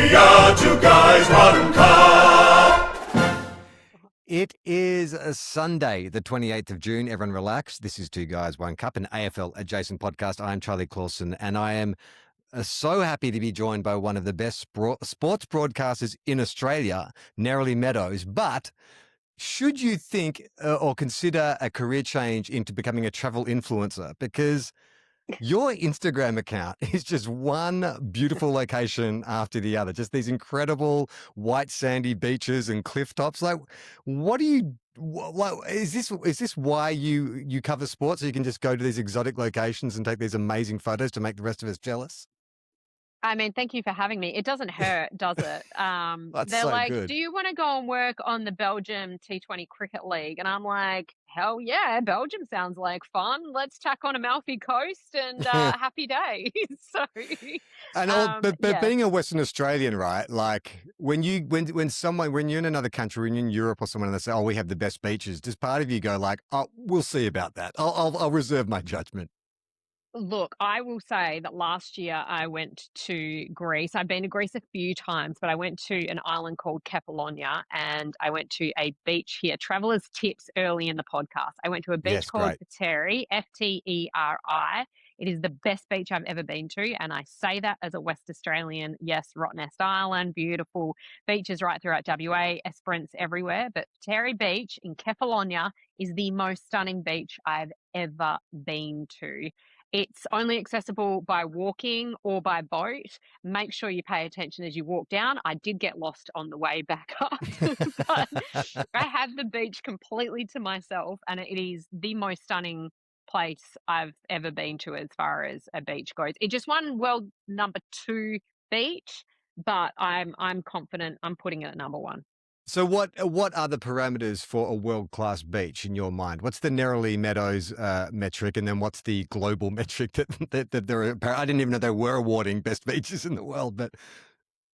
We are two guys, one cup. It is a Sunday, the 28th of June. Everyone relax. This is Two Guys, One Cup, an AFL adjacent podcast. I am Charlie Clausen, and I am so happy to be joined by one of the best sports broadcasters in Australia, Neroli Meadows. But should you think or consider a career change into becoming a travel influencer? Because your Instagram account is just one beautiful location after the other. Just these incredible white sandy beaches and cliff tops. Like, what do you? What is this? Is this why you cover sports? So you can just go to these exotic locations and take these amazing photos to make the rest of us jealous? I mean, thank you for having me. It doesn't hurt, does it? That's They're so like, good. do you want to go and work on the Belgium T20 Cricket League? And I'm like, hell yeah, Belgium sounds like fun. Let's tack on Amalfi Coast and happy days. So, But yeah. being a Western Australian, right? Like when you're in another country, when you're in Europe or someone, and they say, "Oh, we have the best beaches," does part of you go like, "Oh, we'll see about that. I'll reserve my judgment." Look, I will say that last year I went to Greece. I've been to Greece a few times, but I went to an island called Kefalonia and I went to a beach here. Travelers tips early in the podcast. I went to a beach Yes, called great. Fteri, Fteri. It is the best beach I've ever been to. And I say that as a West Australian. Yes, Rottnest Island, beautiful beaches right throughout WA, Esperance everywhere. But Fteri Beach in Kefalonia is the most stunning beach I've ever been to. It's only accessible by walking or by boat. Make sure you pay attention as you walk down. I did get lost on the way back up, but I have the beach completely to myself, and it is the most stunning place I've ever been to as far as a beach goes. It just won world number 2 beach, but I'm confident I'm putting it at number 1. So what are the parameters for a world-class beach in your mind? What's the Neroli Meadows metric, and then what's the global metric that there are? I didn't even know they were awarding best beaches in the world, but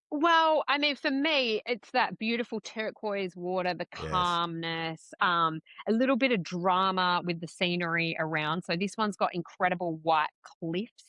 Well, I mean, for me, it's that beautiful turquoise water, the yes. calmness, a little bit of drama with the scenery around. So this one's got incredible white cliffs,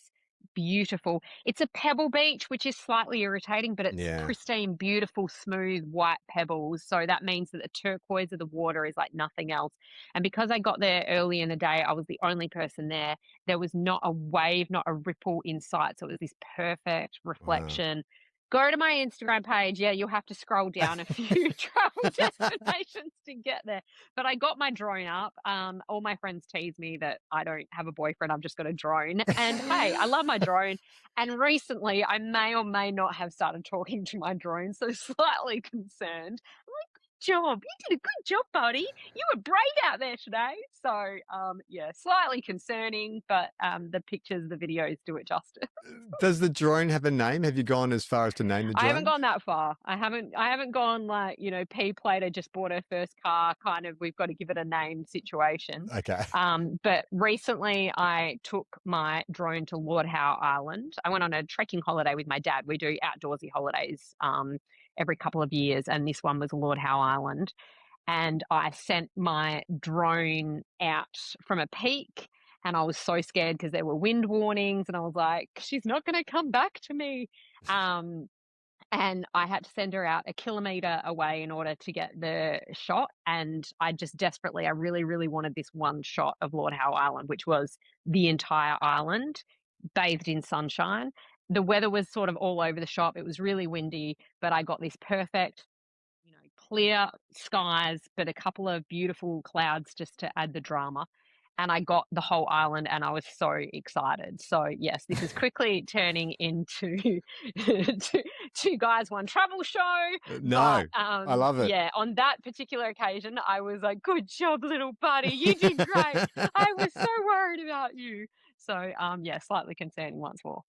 beautiful. It's a pebble beach, which is slightly irritating, but it's Yeah. pristine, beautiful, smooth white pebbles. So that means that the turquoise of the water is like nothing else. And because I got there early in the day, I was the only person there. There was not a wave, not a ripple in sight. So it was this perfect Wow. reflection. Go to my Instagram page. Yeah, you'll have to scroll down a few travel destinations to get there. But I got my drone up. All my friends tease me that I don't have a boyfriend. I've just got a drone. And hey, I love my drone. And recently, I may or may not have started talking to my drone, so slightly concerned. I'm like, good job. You did a good job, buddy. You were brave out there today. So, yeah, slightly concerning, but the pictures, the videos do it justice. Does the drone have a name? Have you gone as far as to name the I haven't drone? gone that far. I haven't gone like, P Plater just bought her first car, kind of we've got to give it a name situation. Okay. But recently I took my drone to Lord Howe Island. I went on a trekking holiday with my dad. We do outdoorsy holidays every couple of years, and this one was Lord Howe Island. And I sent my drone out from a peak, and I was so scared because there were wind warnings, and I was like, she's not going to come back to me. Um, and I had to send her out a kilometer away in order to get the shot. And I really, really wanted this one shot of Lord Howe Island, which was the entire island bathed in sunshine. The weather was sort of all over the shop. It was really windy, but I got this perfect, clear skies, but a couple of beautiful clouds just to add the drama. And I got the whole island and I was so excited. So yes, this is quickly turning into two guys, one travel show. No, But I love it. yeah, on that particular occasion, I was like, good job, little buddy. You did great. I was so worried about you. So yeah, slightly concerning once more.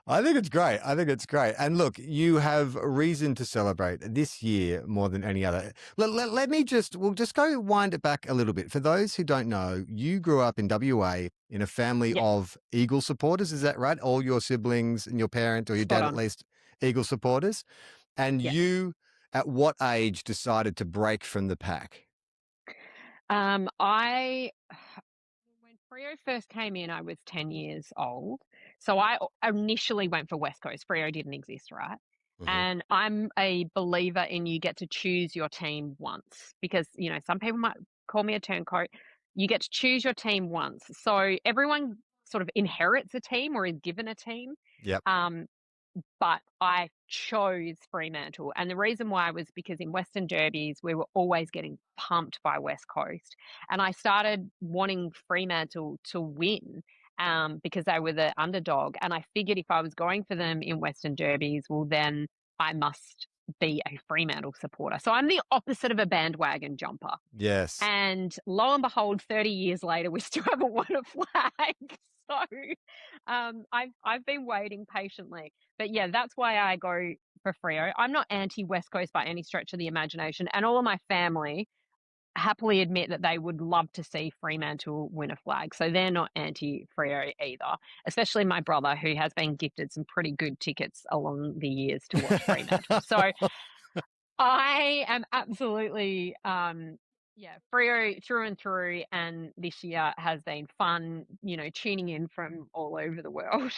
I think it's great. I think it's great. And look, you have reason to celebrate this year more than any other. We'll just go wind it back a little bit. For those who don't know, you grew up in WA in a family Yes, of Eagle supporters. Is that right? All your siblings and your parent or your spot dad at on. least, Eagle supporters. And Yes. you, at what age, decided to break from the pack? I when Frio first came in, I was 10 years old. So I initially went for West Coast. Frio didn't exist, right? Mhm. And I'm a believer in you get to choose your team once because, some people might call me a turncoat. You get to choose your team once. So everyone sort of inherits a team or is given a team. Yep. Um, but I chose Fremantle. And the reason why was because in Western Derbies, we were always getting pumped by West Coast. And I started wanting Fremantle to win because they were the underdog. And I figured if I was going for them in Western Derbies, well, then I must be a Fremantle supporter. So I'm the opposite of a bandwagon jumper. Yes. And lo and behold, 30 years later, we still haven't won a flag. So I've been waiting patiently. But yeah, that's why I go for Freo. I'm not anti-West Coast by any stretch of the imagination. And all of my family happily admit that they would love to see Fremantle win a flag. So they're not anti-Freo either, especially my brother, who has been gifted some pretty good tickets along the years to watch Fremantle. So I am absolutely, yeah, Freo through and through, and this year has been fun, tuning in from all over the world.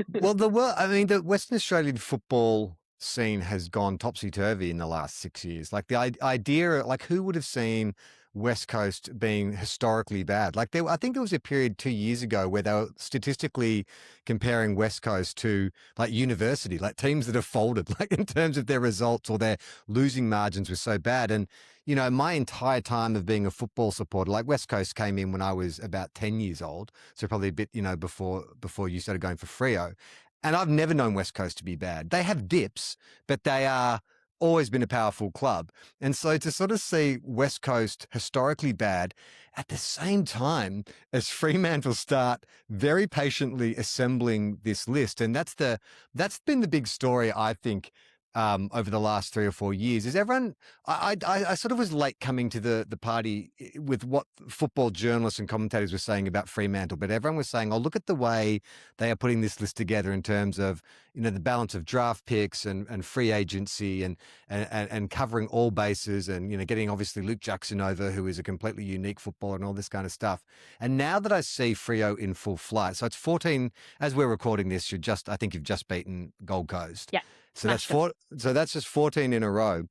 Well, I mean, the Western Australian football scene has gone topsy-turvy in the last 6 years. Like, the idea, like, who would have seen West Coast being historically bad? Like, I think there was a period 2 years ago where they were statistically comparing West Coast to, like, university, like teams that have folded, like, in terms of their results or their losing margins were so bad. And, my entire time of being a football supporter, like, West Coast came in when I was about 10 years old. So probably a bit, before you started going for Freo. And I've never known West Coast to be bad. They have dips, but they are always been a powerful club. And so to sort of see West Coast historically bad at the same time as Fremantle start very patiently assembling this list. And that's been the big story, I think, over the last 3 or 4 years is everyone. I sort of was late coming to the party with what football journalists and commentators were saying about Fremantle, but everyone was saying, "Oh, look at the way they are putting this list together in terms of the balance of draft picks and free agency and covering all bases and getting obviously Luke Jackson over, who is a completely unique footballer and all this kind of stuff." And now that I see Freo in full flight, so it's 14 as we're recording this. I think you've just beaten Gold Coast. Yeah, So that's smashed 'em. so that's just 14 in a row.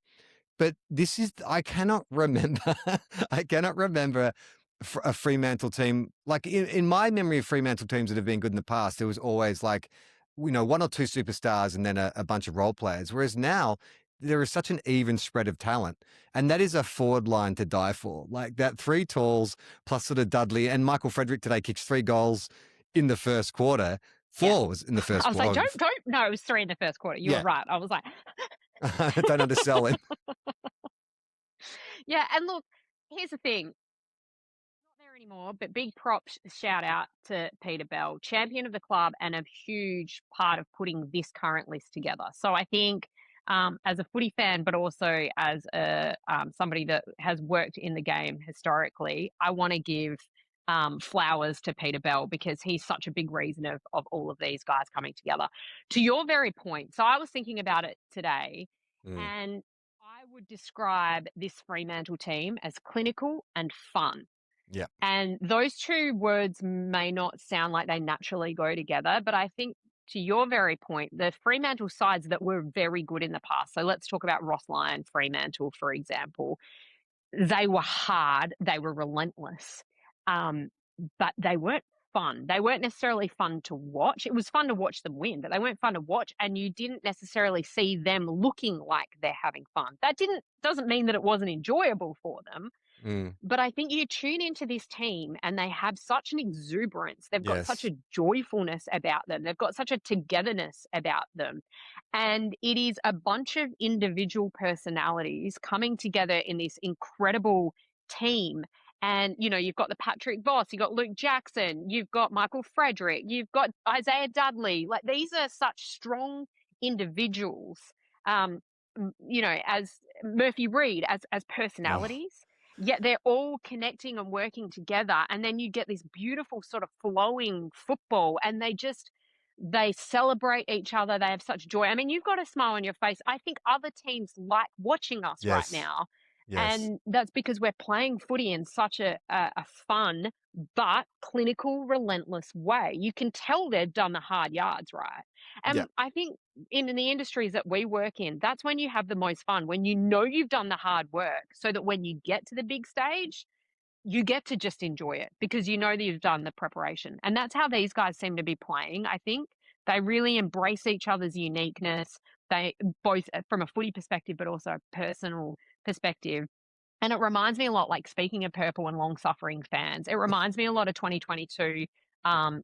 But I cannot remember, I cannot remember a Fremantle team. Like in my memory of Fremantle teams that have been good in the past, there was always like, one or two superstars and then a bunch of role players. Whereas now there is such an even spread of talent. And that is a forward line to die for. Like that three talls plus sort of Dudley and Michael Frederick today kicks 3 goals in the first quarter. Yeah. 4 was in the first I was like, quarter. don't. No, it was 3 in the first quarter. You were Yeah. right. I was like, Don't undersell him. yeah. And look, here's the thing. Not there anymore, but big props shout out to Peter Bell, champion of the club and a huge part of putting this current list together. So I think as a footy fan, but also as somebody that has worked in the game historically, I want to give flowers to Peter Bell because he's such a big reason of all of these guys coming together. To your very point, so I was thinking about it today, Mm. and I would describe this Fremantle team as clinical and fun. Yeah. And those two words may not sound like they naturally go together, but I think to your very point, the Fremantle sides that were very good in the past. So let's talk about Ross Lyon, Fremantle, for example. They were hard, they were relentless, but they weren't fun. They weren't necessarily fun to watch. It was fun to watch them win, but they weren't fun to watch, and you didn't necessarily see them looking like they're having fun. Doesn't mean that it wasn't enjoyable for them, Mm. but I think you tune into this team and they have such an exuberance. They've got such Yes. a joyfulness about them. They've got such a togetherness about them. And it is a bunch of individual personalities coming together in this incredible team. And, you've got the Patrick Voss, you've got Luke Jackson, you've got Michael Frederick, you've got Isaiah Dudley. Like, these are such strong individuals, as Murphy Reed, as personalities. Yet they're all connecting and working together. And then you get this beautiful sort of flowing football and they celebrate each other. They have such joy. I mean, you've got a smile on your face. I think other teams like watching us right Yes. now. Yes. And that's because we're playing footy in such a fun but clinical, relentless way. You can tell they've done the hard yards, right? Yeah. And I think in the industries that we work in, that's when you have the most fun, when you know you've done the hard work, so that when you get to the big stage, you get to just enjoy it because you know that you've done the preparation. And that's how these guys seem to be playing, I think. They really embrace each other's uniqueness. They both from a footy perspective, but also a personal perspective. And it reminds me a lot, like speaking of purple and long suffering fans, it reminds me a lot of 2022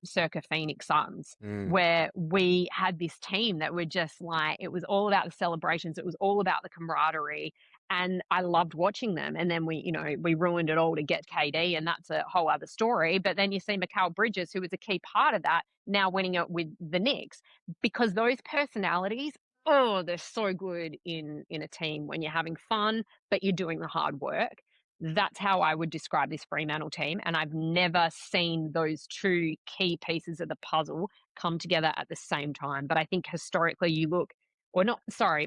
circa Phoenix Suns, Mm. where we had this team that were just like, it was all about the celebrations, it was all about the camaraderie. And I loved watching them. And then we ruined it all to get KD, and that's a whole other story. But then you see Mikal Bridges, who was a key part of that, now winning it with the Knicks, because those personalities, oh, they're so good in a team when you're having fun but you're doing the hard work. That's how I would describe this Fremantle team. And I've never seen those two key pieces of the puzzle come together at the same time. But I think historically,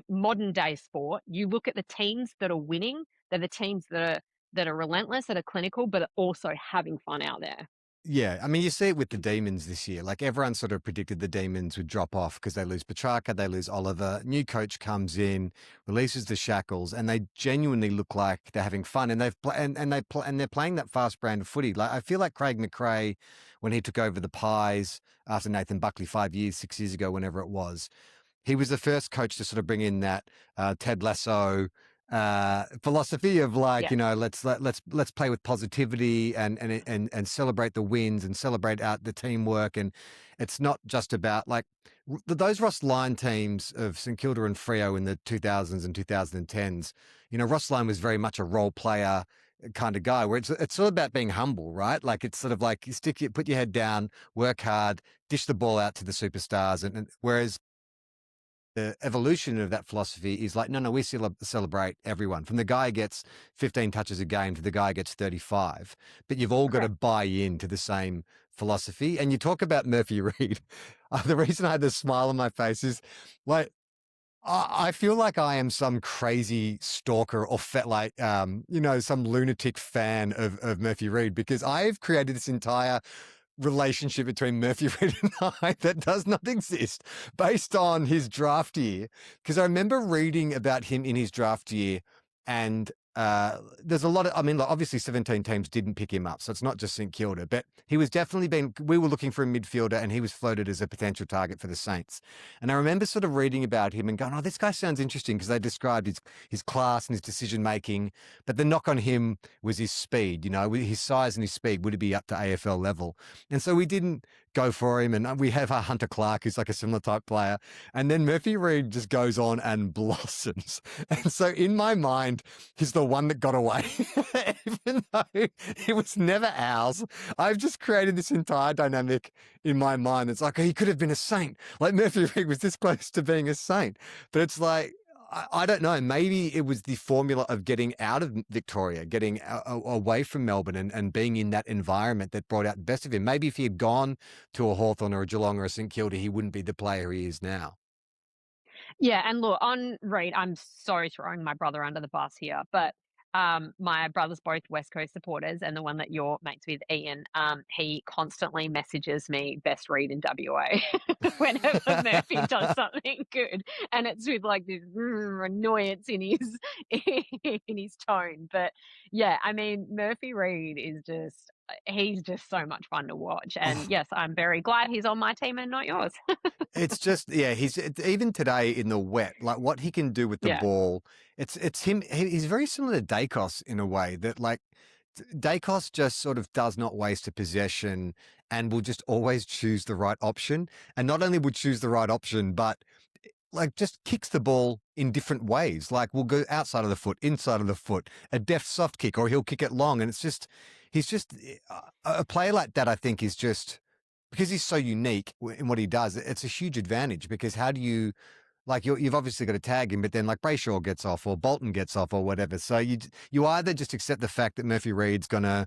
modern day sport, you look at the teams that are winning, they're the teams that are relentless, that are clinical, but are also having fun out there. Yeah, I mean, you see it with the Demons this year. Like everyone sort of predicted the Demons would drop off because they lose Petrarca, they lose Oliver. New coach comes in, releases the shackles, and they genuinely look like they're having fun. And they're playing that fast brand of footy. Like I feel like Craig McRae, when he took over the Pies after Nathan Buckley 6 years ago, whenever it was, he was the first coach to sort of bring in that Ted Lasso philosophy of like, Yeah. let's play with positivity and celebrate the wins and celebrate out the teamwork. And it's not just about like those Ross Lyon teams of St Kilda and Freo in the 2000s and 2010s. Ross Lyon was very much a role player kind of guy where it's all about being humble, right? Like it's sort of like put your head down, work hard, dish the ball out to the superstars. And whereas the evolution of that philosophy is like, no, we celebrate everyone from the guy who gets 15 touches a game to the guy who gets 35, but you've all got to buy into the same philosophy. And you talk about Murphy Reid. The reason I had this smile on my face is like, I feel like I am some crazy stalker or some lunatic fan of Murphy Reid because I've created this entire relationship between Murphy Reid and I that does not exist based on his draft year. Because I remember reading about him in his draft year and there's a lot of, like obviously 17 teams didn't pick him up. So it's not just St Kilda, but he was definitely we were looking for a midfielder and he was floated as a potential target for the Saints. And I remember sort of reading about him and going, oh, this guy sounds interesting because they described his class and his decision-making, but the knock on him was his speed, his size and his speed. Would he be up to AFL level? And so we didn't go for him. And we have Hunter Clark, who's like a similar type player. And then Murphy Reid just goes on and blossoms. And so in my mind, he's the one that got away, even though it was never ours. I've just created this entire dynamic in my mind. It's like, oh, he could have been a Saint. Like Murphy Reid was this close to being a Saint. But it's like, I don't know. Maybe it was the formula of getting out of Victoria, getting away from Melbourne and being in that environment that brought out the best of him. Maybe if he had gone to a Hawthorn or a Geelong or a St Kilda, he wouldn't be the player he is now. Yeah, and look, on Reid, I'm sorry throwing my brother under the bus here, but my brother's both West Coast supporters, and the one that you're mates with, Ian, he constantly messages me best read in WA whenever Murphy does something good, and it's with like this annoyance in his in his tone. But yeah, I mean, Murphy Reid is he's just so much fun to watch, and yes, I'm very glad he's on my team and not yours. It's just, yeah, even today in the wet, like what he can do with the Yeah. ball. It's him. He's very similar to Dacos in a way that like Dacos just sort of does not waste a possession and will just always choose the right option. And not only will choose the right option, but like just kicks the ball in different ways. Like we'll go outside of the foot, inside of the foot, a deft soft kick, or he'll kick it long. And he's just a player like that, I think is just, because he's so unique in what he does, it's a huge advantage because how do you, like you've obviously got to tag him, but then like Brayshaw gets off or Bolton gets off or whatever. So you either just accept the fact that Murphy Reid's going to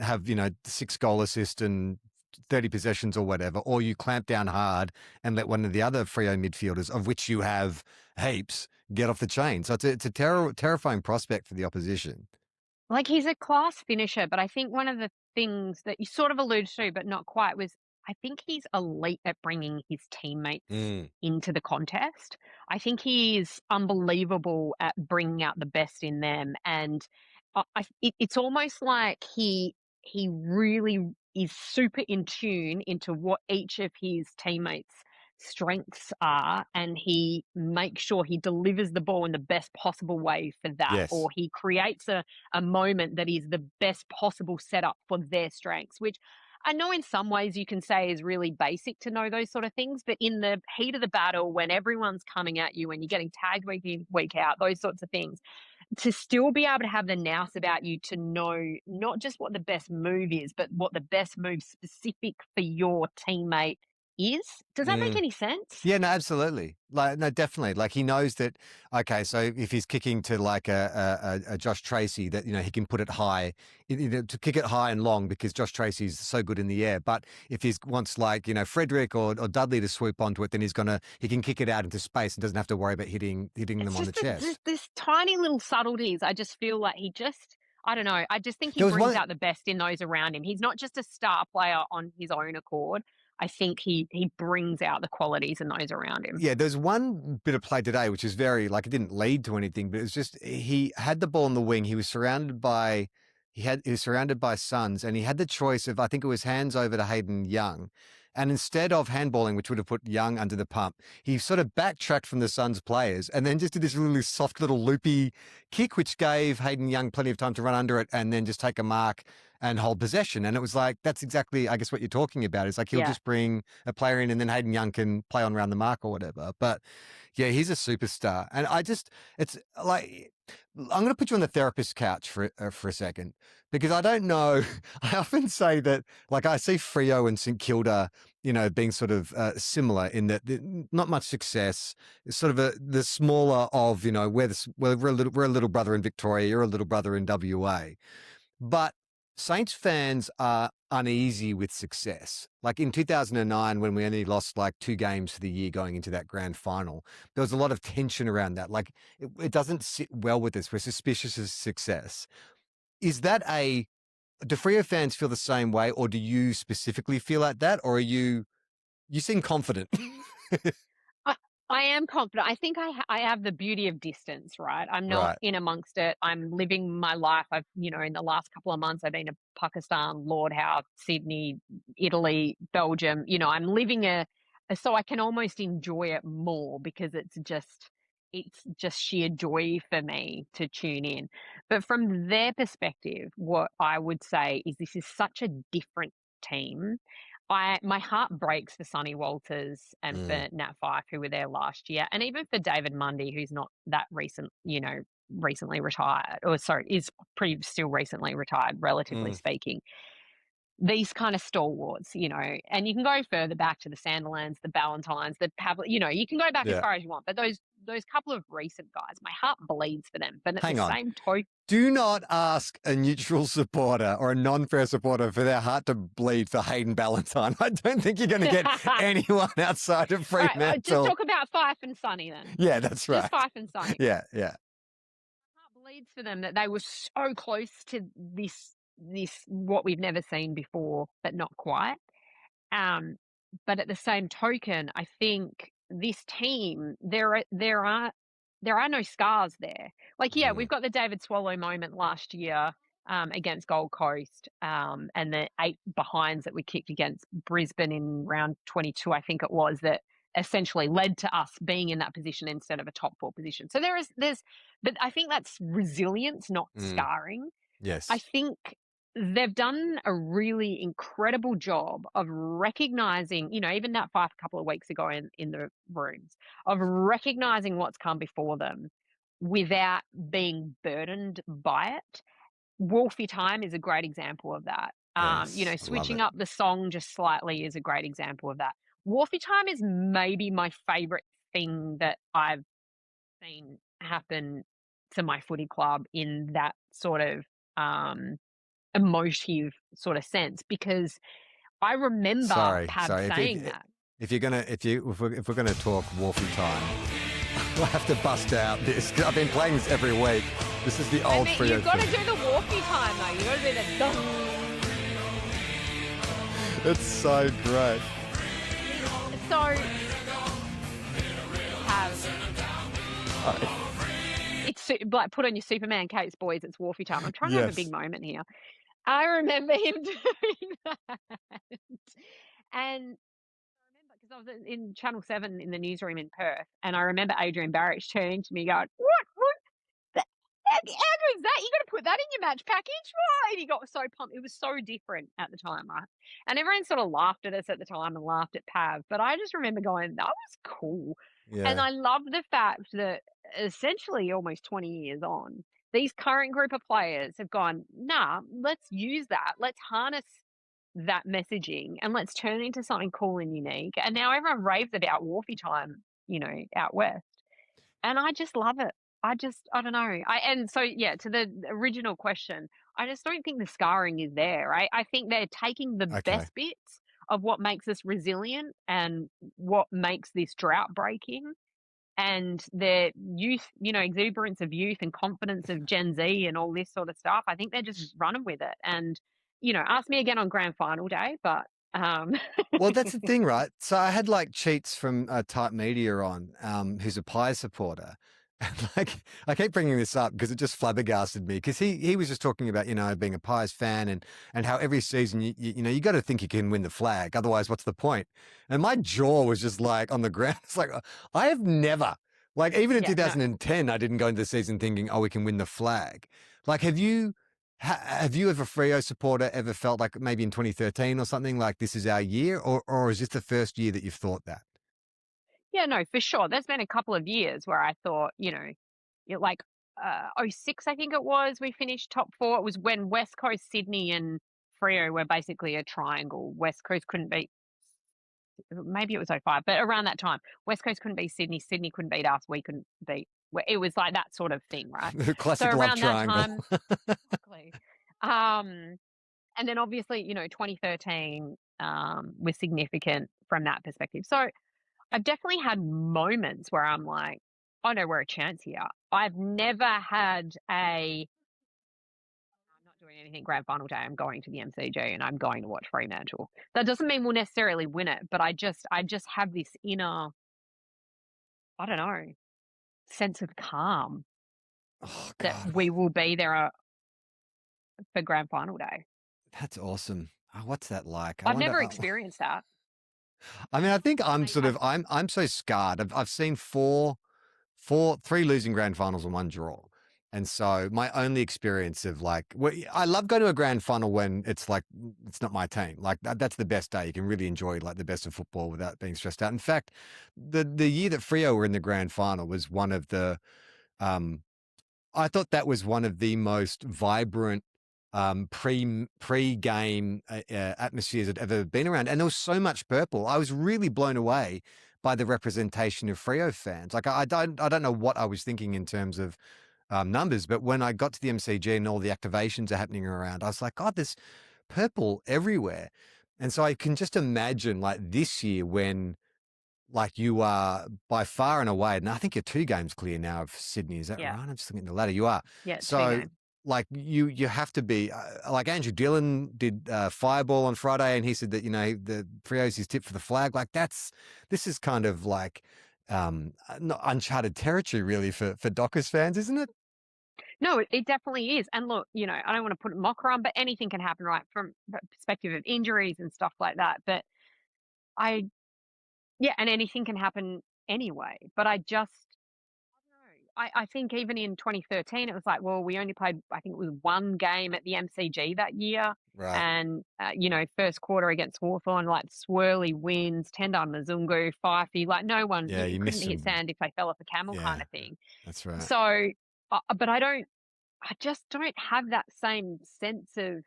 have, 6 goal assist and 30 possessions or whatever, or you clamp down hard and let one of the other Freo midfielders, of which you have heaps, get off the chain. So it's a terrifying prospect for the opposition. Like, he's a class finisher, but I think one of the things that you sort of alluded to, but not quite, was I think he's elite at bringing his teammates into the contest. I think he is unbelievable at bringing out the best in them, and it's almost like he really is super in tune into what each of his teammates' strengths are, and he makes sure he delivers the ball in the best possible way for that, Yes. or he creates a moment that is the best possible setup for their strengths, which I know in some ways you can say is really basic to know those sort of things, but in the heat of the battle, when everyone's coming at you and you're getting tagged week in, week out, those sorts of things, to still be able to have the nous about you to know not just what the best move is, but what the best move specific for your teammate is. Does that make any sense? Yeah, no, absolutely. Like, no, definitely. Like, he knows that. Okay, so if he's kicking to like a Josh Tracy, that he can put it high, to kick it high and long because Josh Tracy's so good in the air. But if he wants like Frederick or Dudley to swoop onto it, then he can kick it out into space and doesn't have to worry about hitting them on the chest. This tiny little subtleties. I just feel like I don't know. I just think he brings out the best in those around him. He's not just a star player on his own accord. I think he brings out the qualities in those around him. Yeah, there's one bit of play today which is very, like, it didn't lead to anything, but it was just he had the ball in the wing. He was surrounded by sons, and he had the choice of, I think it was hands over to Hayden Young. And instead of handballing, which would have put Young under the pump, he sort of backtracked from the Suns players and then just did this really soft little loopy kick, which gave Hayden Young plenty of time to run under it and then just take a mark and hold possession. And it was like, that's exactly, I guess, what you're talking about. It's like he'll just bring a player in and then Hayden Young can play on around the mark or whatever. But yeah, he's a superstar. And it's like, I'm going to put you on the therapist couch for a second, because I don't know. I often say that, like, I see Freo and St Kilda, being sort of similar in that not much success. It's sort of the smaller of, we're a little brother in Victoria, you're a little brother in WA. But Saints fans are uneasy with success. Like in 2009, when we only lost like 2 games for the year going into that grand final, there was a lot of tension around that. Like it doesn't sit well with us. We're suspicious of success. Is that do Freo fans feel the same way, or do you specifically feel like that, or you seem confident? I am confident. I think I have the beauty of distance, right? I'm not in amongst it. I'm living my life. I've, in the last couple of months, I've been to Pakistan, Lord Howe, Sydney, Italy, Belgium. I'm living so I can almost enjoy it more because it's just sheer joy for me to tune in. But from their perspective, what I would say is this is such a different team. My heart breaks for Sonny Walters and for Nat Fyfe, who were there last year, and even for David Mundy, who's not that recent, recently retired, or sorry, is pretty still recently retired, relatively speaking. These kind of stalwarts, and you can go further back to the Sanderlands, the Ballantines, the Pavlik, you can go back as far as you want, but those couple of recent guys, my heart bleeds for them. But at the same token, do not ask a neutral supporter or a non-fair supporter for their heart to bleed for Hayden Ballantine. I don't think you're going to get anyone outside of Fremantle. Right, just talk about Fyfe and Sonny then. Yeah, that's right. Just Fyfe and Sonny. Yeah. My heart bleeds for them that they were so close to this what we've never seen before, but not quite. But at the same token, I think this team, there are no scars there. Like, we've got the David Swallow moment last year against Gold Coast, and the 8 behinds that we kicked against Brisbane in round 22, I think it was, that essentially led to us being in that position instead of a top 4 position. So but I think that's resilience, not scarring. Yes. I think they've done a really incredible job of recognizing, even that Fyfe a couple of weeks ago in the rooms, of recognizing what's come before them without being burdened by it. Wolfie Time is a great example of that. Yes, switching up the song just slightly is a great example of that. Wolfie Time is maybe my favorite thing that I've seen happen to my footy club in that sort of emotive sort of sense, because I remember Pav saying that. If we're gonna talk Wolfie Time, I have to bust out this. I've been playing this every week. This is the old Freo You've got to thing. do the walkie time though. You've got to do the dong. It's so great. So it's like put on your Superman capes, boys. It's Wharfie time. I'm trying to have a big moment here. I remember him doing that, and because I was in Channel 7 in the newsroom in Perth, and I remember Adrian Barrett turning to me going, what the heck is that? You got to put that in your match package? Right? And he got so pumped. It was so different at the time, right? And everyone sort of laughed at us at the time and laughed at Pav, but I just remember going, that was cool. And Yeah. I love the fact that essentially almost 20 years on, these current group of players have gone, nah, let's use that. Let's harness that messaging and let's turn it into something cool and unique. And now everyone raves about Wharfie time, out west. And I just love it. I don't know. And so, yeah, to the original question, I just don't think the scarring is there. I think they're taking the best bits of what makes us resilient and what makes this drought breaking, and their youth, exuberance of youth and confidence of Gen Z and all this sort of stuff. I think they're just running with it. And, ask me again on grand final day, but Well, that's the thing, right? So I had like Cheats from Type Media on, who's a Pies supporter. And like, I keep bringing this up because it just flabbergasted me, because he was just talking about, being a Pies fan and how every season, you got to think you can win the flag. Otherwise, what's the point? And my jaw was just like on the ground. It's like, I have never, like, even in 2010, I didn't go into the season thinking, oh, we can win the flag. Like, have you as a Freo supporter ever felt like maybe in 2013 or something like this is our year, or is this the first year that you've thought that? Yeah, no, for sure. There's been a couple of years where I thought, like '06, I think it was, we finished top four. It was when West Coast, Sydney and Freo were basically a triangle. West Coast couldn't beat, maybe it was '05, but around that time, West Coast couldn't beat Sydney, Sydney couldn't beat us, we couldn't beat. It was like that sort of thing, right? Classic So love around that triangle. time, exactly. And then obviously, 2013 was significant from that perspective. So I've definitely had moments where I'm like, oh no, we're a chance here. I've never had I'm not doing anything grand final day. I'm going to the MCG and I'm going to watch Fremantle. That doesn't mean we'll necessarily win it, but I just have this inner, I don't know, sense of calm Oh, that God. we will be there for grand final day. That's awesome. Oh, what's that like? I've never experienced that. I mean, I think I'm so scarred. I've seen three losing grand finals and one draw. And so my only experience of I love going to a grand final when it's like, it's not my team. Like that's the best day. You can really enjoy like the best of football without being stressed out. In fact, the year that Freo were in the grand final was one of the, I thought that was one of the most vibrant pre-game atmospheres I'd ever been around. And there was so much purple. I was really blown away by the representation of Freo fans. Like I don't know what I was thinking in terms of numbers, but when I got to the MCG and all the activations are happening around, I was like, God, there's purple everywhere. And so I can just imagine like this year when like you are by far and away, and I think you're 2 games clear now of Sydney. Is that right? I'm just looking at the ladder. You are. Yeah. So like you have to be like Andrew Dillon did Fireball on Friday, and he said that the Freo's his tip for the flag. Like this is kind of like not uncharted territory really for Dockers fans, isn't it? No, it definitely is. And look, I don't want to put a mocker on, but anything can happen, right? From the perspective of injuries and stuff like that. But and anything can happen anyway. But I don't know. I think even in 2013, it was like, well, we only played, I think it was 1 game at the MCG that year. Right. And, first quarter against Hawthorn, like swirly winds, Tendai Mzungu, Fifey, like no one couldn't hit sand if they fell off a camel kind of thing. That's right. So, but I just don't have that same sense of,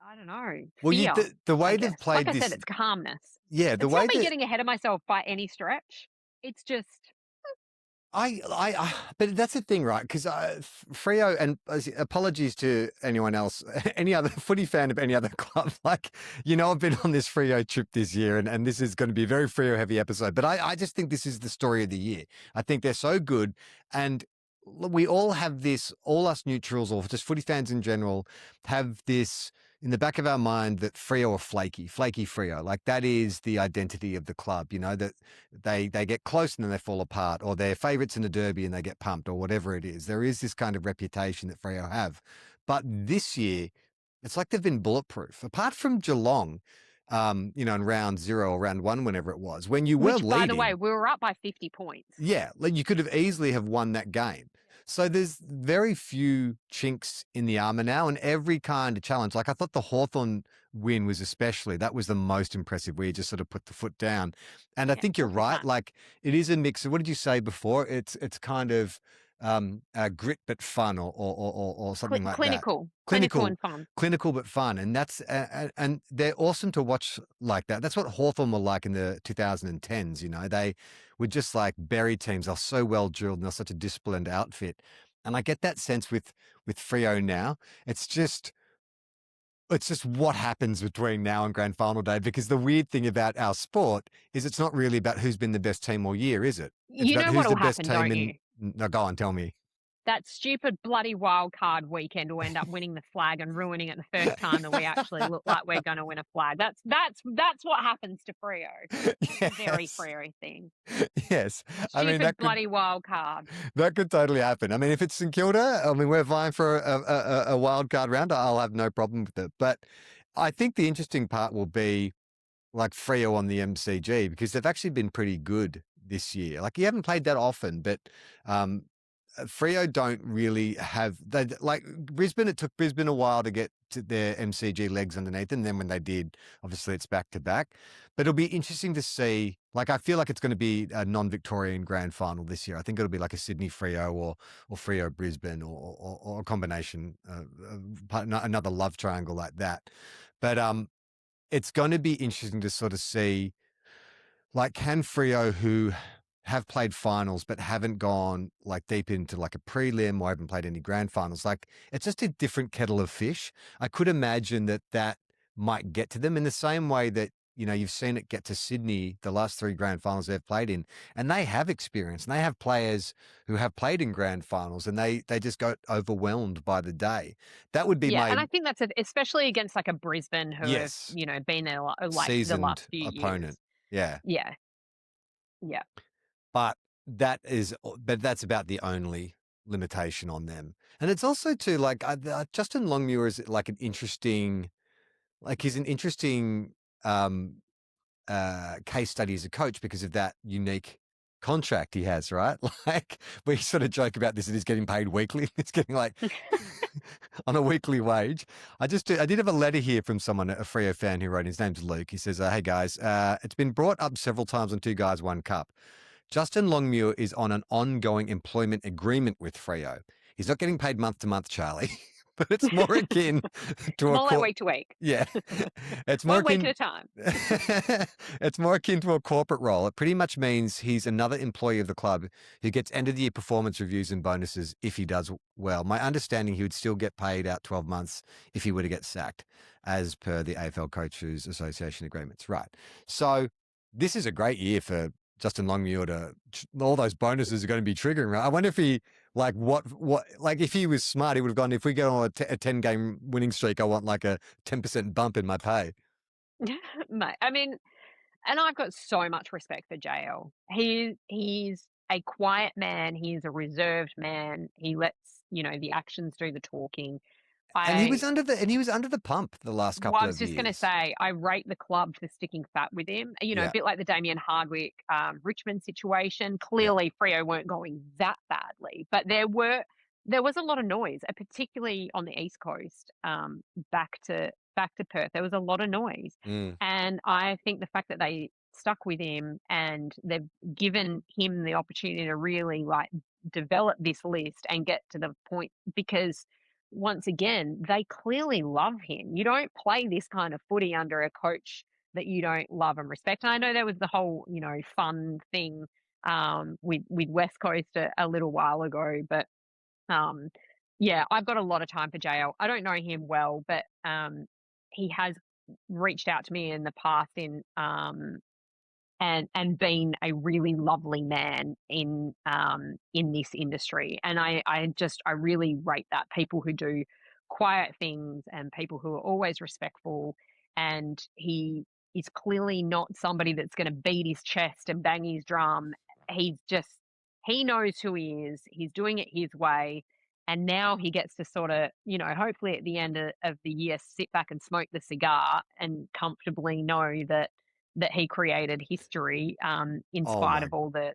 I don't know, fear. Well, the way they've played like this, I said, it's calmness. yeah, It's not me getting ahead of myself by any stretch. It's just But that's the thing, right? Because Freo, and apologies to anyone else, any other footy fan of any other club, like, I've been on this Freo trip this year, and this is going to be a very Freo heavy episode. But I just think this is the story of the year. I think they're so good, and we all have this, all us neutrals or just footy fans in general, have this in the back of our mind that Freo are flaky Freo. Like that is the identity of the club, that they get close and then they fall apart, or they're favourites in the derby and they get pumped, or whatever it is. There is this kind of reputation that Freo have. But this year, it's like they've been bulletproof. Apart from Geelong, in round 0 or round 1, whenever it was, when you were Which, by the way, leading. we were up by 50 points. Yeah, like you could have easily have won that game. So there's very few chinks in the armor now, and every kind of challenge. Like I thought the Hawthorn win was that was the most impressive, where you just sort of put the foot down. And I think you're right. 100%. Like it is a mix of, what did you say before? It's kind of grit but fun, or something like that. Clinical and fun. Clinical but fun, and that's and they're awesome to watch like that. That's what Hawthorn were like in the 2010s. They were just like berry teams. They're so well drilled and they're such a disciplined outfit. And I get that sense with Freo now. It's just what happens between now and grand final day, because the weird thing about our sport is it's not really about who's been the best team all year, is it? It's You about know who's what will the best happen, don't team you? No, go on, tell me. That stupid bloody wild card weekend will end up winning the flag and ruining it the first time that we actually look like we're going to win a flag. That's what happens to Freo. It's a very Freo thing. Yes. Stupid bloody wild card. That could totally happen. I mean, if it's St Kilda, we're vying for a wild card round, I'll have no problem with it. But I think the interesting part will be like Freo on the MCG, because they've actually been pretty good this year. Like you haven't played that often, but Freo don't really have, they like Brisbane. It took Brisbane a while to get to their MCG legs underneath them. And then when they did, obviously it's back to back. But it'll be interesting to see. Like I feel like it's going to be a non-Victorian grand final this year. I think it'll be like a Sydney Freo or Freo Brisbane, or a combination, another love triangle like that. But it's going to be interesting to sort of see, like, can Freo, who have played finals but haven't gone like deep into like a prelim or haven't played any grand finals, like it's just a different kettle of fish. I could imagine that might get to them in the same way that, you've seen it get to Sydney, the last 3 grand finals they've played in, and they have experience and they have players who have played in grand finals, and they just got overwhelmed by the day. That would be and I think that's especially against like a Brisbane who yes, have, been there like seasoned the last few opponent. years. Yeah. Yeah. But that's about the only limitation on them. And it's also too, like, Justin Longmuir is like he's an interesting case study as a coach because of that unique contract he has, right? Like we sort of joke about this, that he's getting paid weekly. It's getting like on a weekly wage. I did have a letter here from someone, a Freo fan who wrote, his name's Luke. He says, hey guys, it's been brought up several times on Two Guys, One Cup. Justin Longmuir is on an ongoing employment agreement with Freo. He's not getting paid month to month, Charlie, but it's more akin to more like week to week. Yeah. It's more one week at a time. It's more akin to a corporate role. It pretty much means he's another employee of the club who gets end of the year performance reviews and bonuses if he does well. My understanding, he would still get paid out 12 months if he were to get sacked, as per the AFL Coaches Association agreements. Right. So this is a great year for Justin Longmuir all those bonuses are going to be triggering, right? I wonder if he, like, if he was smart, he would have gone, if we go on a 10-game winning streak, I want like a 10% bump in my pay. Mate, I mean, and I've got so much respect for JL. He's a quiet man. He's a reserved man. He lets, the actions do the talking. And he was under the pump the last couple of years. I was just going to say, I rate the club for sticking fat with him. A bit like the Damien Hardwick Richmond situation. Clearly, Freo weren't going that badly, but there was a lot of noise, particularly on the East Coast. Back to Perth, there was a lot of noise, and I think the fact that they stuck with him and they've given him the opportunity to really like develop this list and get to the point, because once again, they clearly love him. You don't play this kind of footy under a coach that you don't love and respect. And I know there was the whole, fun thing with West Coast a little while ago. But yeah, I've got a lot of time for JL. I don't know him well, but he has reached out to me in the past and been a really lovely man in this industry. And I really rate that, people who do quiet things and people who are always respectful. And he is clearly not somebody that's going to beat his chest and bang his drum. He knows who he is. He's doing it his way. And now he gets to sort of, hopefully at the end of the year, sit back and smoke the cigar and comfortably know that he created history, in Oh spite my, of all the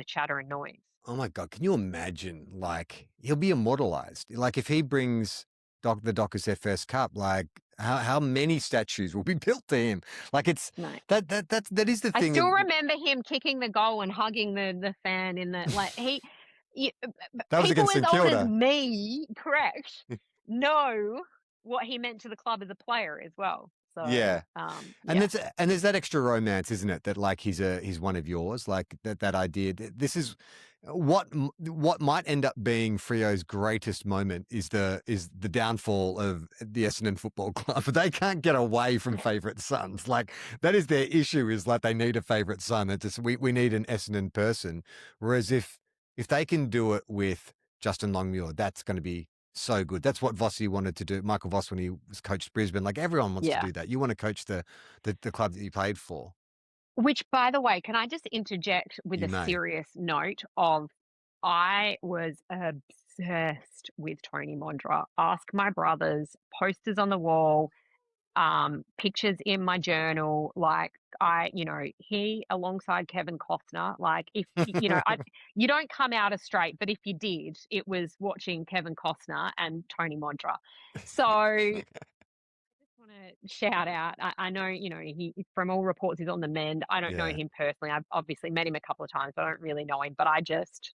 chatter and noise. oh my God. Can you imagine? Like, he'll be immortalized. Like, if he brings the Dockers their first cup, like, how many statues will be built to him? Like, it's No. that is the I thing. still remember him kicking the goal and hugging the fan in the like That was people against as St old as Kilda. me, correct, know what he meant to the club as a player as well. So Yeah. And yeah. there's that extra romance, isn't it? That like he's one of yours. Like that idea. This is what might end up being Frio's greatest moment is the downfall of the Essendon Football Club. They can't get away from favourite sons. Like that is their issue. Is like they need a favourite son. That just we need an Essendon person. Whereas if they can do it with Justin Longmuir, that's going to be so good. That's what Vossi wanted to do. Michael Voss, when he was coached Brisbane, like everyone wants to Yeah. do that. You want to coach the club that you played for. Which, by the way, can I just interject with You a may. serious note of I was obsessed with Tony Mondra. Ask my brothers, posters on the wall, pictures in my journal. Like he alongside Kevin Costner. Like if you don't come out as straight, but if you did, it was watching Kevin Costner and Tony Mondra. So want to shout out. I know, he from all reports he's on the mend. I don't know Yeah. him personally. I've obviously met him a couple of times, but I don't really know him. But I just,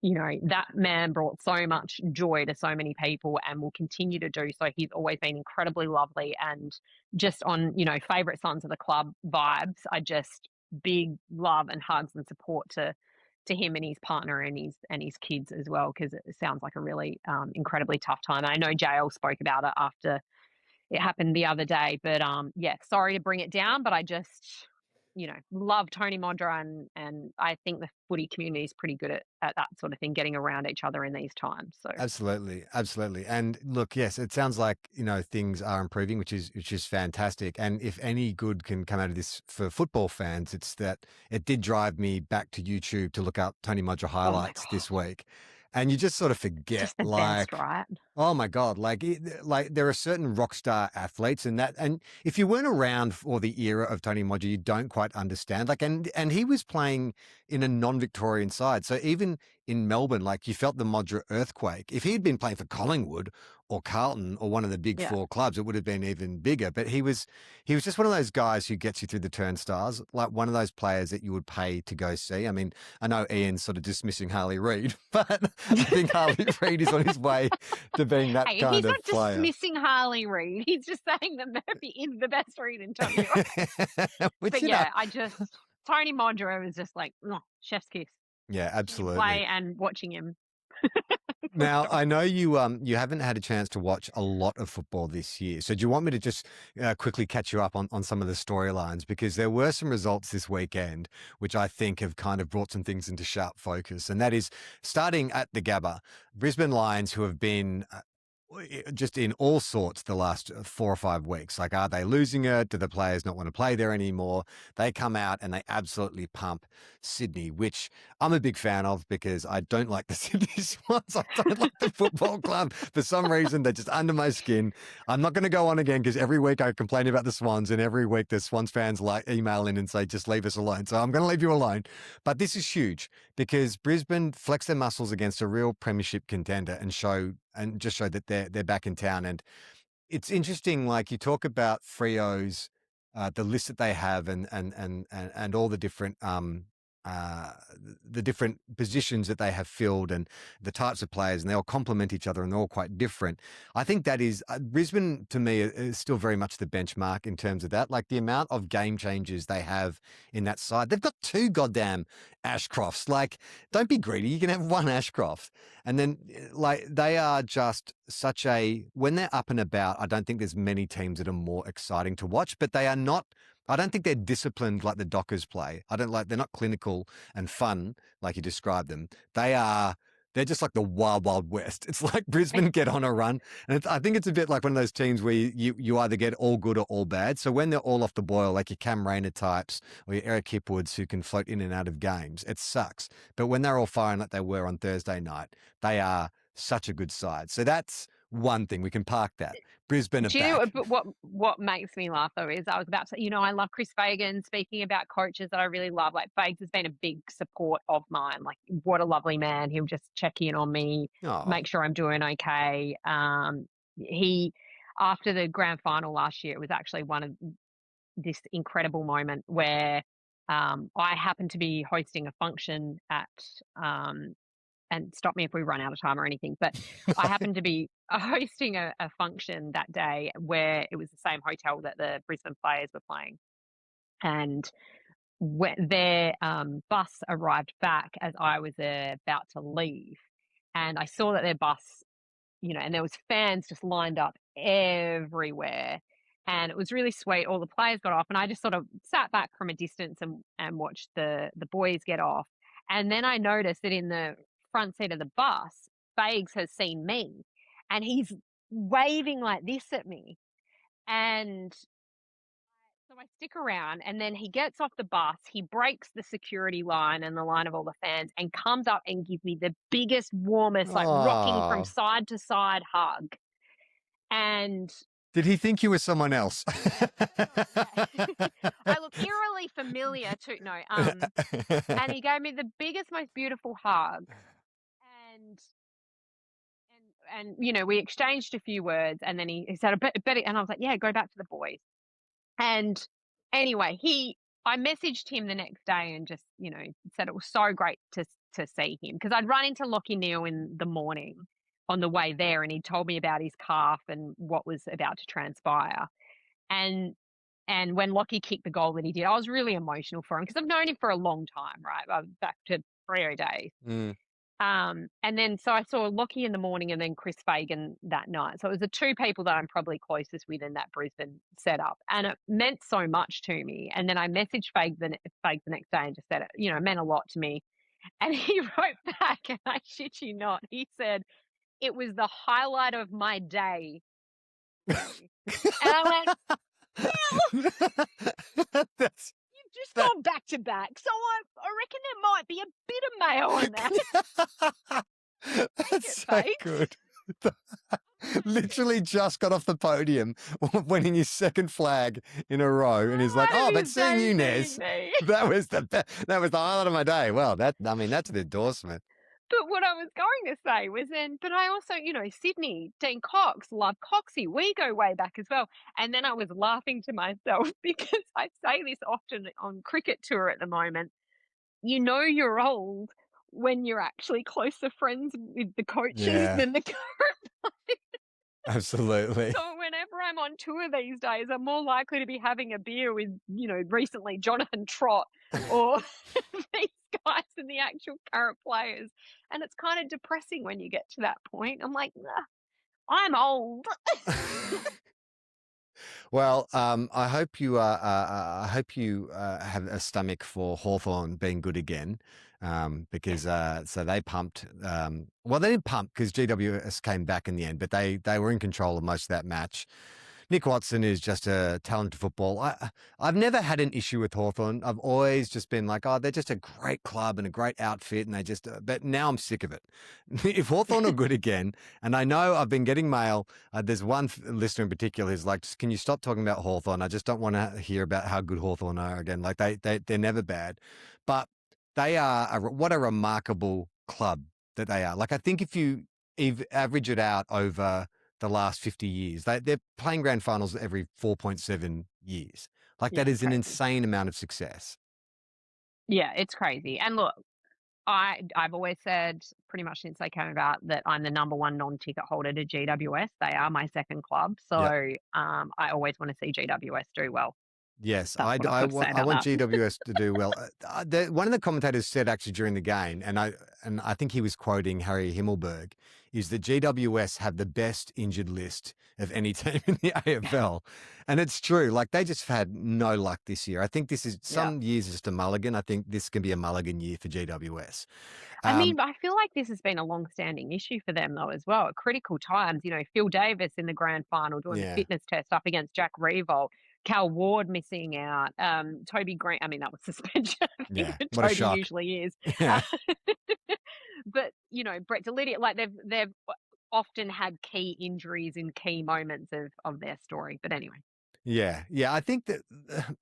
that man brought so much joy to so many people and will continue to do so. He's always been incredibly lovely and just on, favourite sons of the club vibes. I just big love and hugs and support to him and his partner and his kids as well, because it sounds like a really incredibly tough time. And I know JL spoke about it after it happened the other day. But yeah, sorry to bring it down, but I just, love Tony Mondra and I think the footy community is pretty good at that sort of thing, getting around each other in these times. So Absolutely, absolutely. And look, yes, it sounds like things are improving, which is fantastic. And if any good can come out of this for football fans, it's that it did drive me back to YouTube to look up Tony Modra highlights this week, and you just sort of forget, just the like, best, right? oh my God, like there are certain rock star athletes and if you weren't around for the era of Tony Modra, you don't quite understand. Like, and he was playing in a non-Victorian side, so even in Melbourne, like you felt the Modra earthquake. If he had been playing for Collingwood or Carlton or one of the big Yeah. four clubs, it would have been even bigger. But he was just one of those guys who gets you through the turnstiles, like one of those players that you would pay to go see. I mean, I know Ian's sort of dismissing Harley Reid, but I think Harley Reid is on his way to being that Hey, kind he's of not player. dismissing Harley Reid. He's just saying that Murphy is the best Reid in WA. But yeah, Tony Mondra was just like, chef's kiss. Yeah, absolutely. Play and watching him. Now, I know you haven't had a chance to watch a lot of football this year. So do you want me to just quickly catch you up on some of the storylines? Because there were some results this weekend, which I think have kind of brought some things into sharp focus. And that is starting at the Gabba, Brisbane Lions, who have been just in all sorts the last 4 or 5 weeks. Like, are they losing it? Do the players not want to play there anymore? They come out and they absolutely pump Sydney, which I'm a big fan of because I don't like the Sydney Swans. I don't like the football club. For some reason, they're just under my skin. I'm not going to go on again because every week I complain about the Swans and every week the Swans fans email in and say, just leave us alone. So I'm going to leave you alone. But this is huge because Brisbane flex their muscles against a real premiership contender and just show that they're back in town. And it's interesting, like you talk about Frio's, the list that they have and all the different uh, the different positions that they have filled and the types of players, and they all complement each other and they're all quite different. I think that is Brisbane to me is still very much the benchmark in terms of that. Like the amount of game changers they have in that side. They've got 2 goddamn Ashcrofts. Like, don't be greedy. You can have 1 Ashcroft. And then, like, they are just such when they're up and about, I don't think there's many teams that are more exciting to watch, but they are not. I don't think they're disciplined like the Dockers play. They're not clinical and fun like you described them. They're just like the wild, wild west. It's like Brisbane get on a run. And I think it's a bit like one of those teams where you either get all good or all bad. So when they're all off the boil, like your Cam Rayner types or your Eric Hipwoods who can float in and out of games, it sucks. But when they're all firing like they were on Thursday night, they are such a good side. So that's one thing. We can park that. Brisbane are Do you know back. what makes me laugh though is I was about to, I love Chris Fagan. Speaking about coaches that I really love, like Fags has been a big support of mine. Like, what a lovely man. He'll just check in on me, Oh, make sure I'm doing okay. He, after the grand final last year, it was actually one of this incredible moment where I happened to be hosting a function at and stop me if we run out of time or anything. But I happened to be hosting a function that day where it was the same hotel that the Brisbane Players were playing. And when their bus arrived back as I was about to leave. And I saw that their bus, and there was fans just lined up everywhere. And it was really sweet. All the players got off, and I just sort of sat back from a distance and watched the boys get off. And then I noticed that in the front seat of the bus, Fags has seen me, and he's waving like this at me. And so I stick around, and then he gets off the bus, he breaks the security line and the line of all the fans and comes up and gives me the biggest, warmest, like rocking from Oh. side to side hug. And Did he think you were someone else? I look eerily familiar too. No, and he gave me the biggest, most beautiful hug. And we exchanged a few words, and then he said, "Better," and I was like, "Yeah, go back to the boys." And anyway, I messaged him the next day and just, said it was so great to see him, because I'd run into Lockie Neal in the morning on the way there, and he told me about his calf and what was about to transpire. And when Lockie kicked the goal that he did, I was really emotional for him because I've known him for a long time, right? Back to Freo days. Mm. And then so I saw Lockie in the morning and then Chris Fagan that night. So it was the 2 people that I'm probably closest with in that Brisbane setup. And it meant so much to me. And then I messaged Fag the next day and just said, it meant a lot to me. And he wrote back, and I shit you not, he said, "It was the highlight of my day." And I went, That's "You've just gone back to back. So I reckon there might be a bit of mail on that." That's so good. Literally just got off the podium, winning his 2nd flag in a row, and he's like, "Oh, but seeing you, Nez, that was the highlight of my day." Well, that's an endorsement. But what I was going to say was but I also, Sydney, Dean Cox, love Coxie. We go way back as well. And then I was laughing to myself because I say this often on cricket tour at the moment. You're old when you're actually closer friends with the coaches than the current players. Absolutely. So whenever I'm on tour these days, I'm more likely to be having a beer with, recently Jonathan Trott or these guys than the actual current players. And it's kind of depressing when you get to that point. I'm like, nah, I'm old. Well, I hope you have a stomach for Hawthorn being good again, because so they pumped. Well, they didn't pump because GWS came back in the end, but they were in control of most of that match. Nick Watson is just a talented football. I've never had an issue with Hawthorn. I've always just been like, oh, they're just a great club and a great outfit, and they just. But now I'm sick of it. If Hawthorn are good again, and I know I've been getting mail. There's one listener in particular who's like, "Can you stop talking about Hawthorn? I just don't want to hear about how good Hawthorn are again. Like they're never bad, but they are what a remarkable club that they are. Like I think if you average it out over the last 50 years. They're playing grand finals every 4.7 years. Like that is an insane amount of success. Yeah, it's crazy. And look, I've always said pretty much since they came about that I'm the number one non-ticket holder to GWS. They are my second club, so Yep. I always want to see GWS do well. Yes, That's what I've got to say I about want that. GWS to do well. One of the commentators said actually during the game, and I think he was quoting Harry Himmelberg, is that GWS have the best injured list of any team in the AFL, and it's true. Like they just had no luck this year. I think this is Yeah. some years just a mulligan. I think this can be a mulligan year for GWS. I mean, Um, but I feel like this has been a long-standing issue for them though as well. At critical times, Phil Davis in the grand final doing the yeah, fitness test up against Jack Revolt, Cal Ward missing out, Toby Green. I mean, that was suspension. I think yeah, that what a Toby shock. usually is. Yeah. But Brett Delidia, like they've often had key injuries in key moments of their story. But anyway, Yeah, yeah. I think that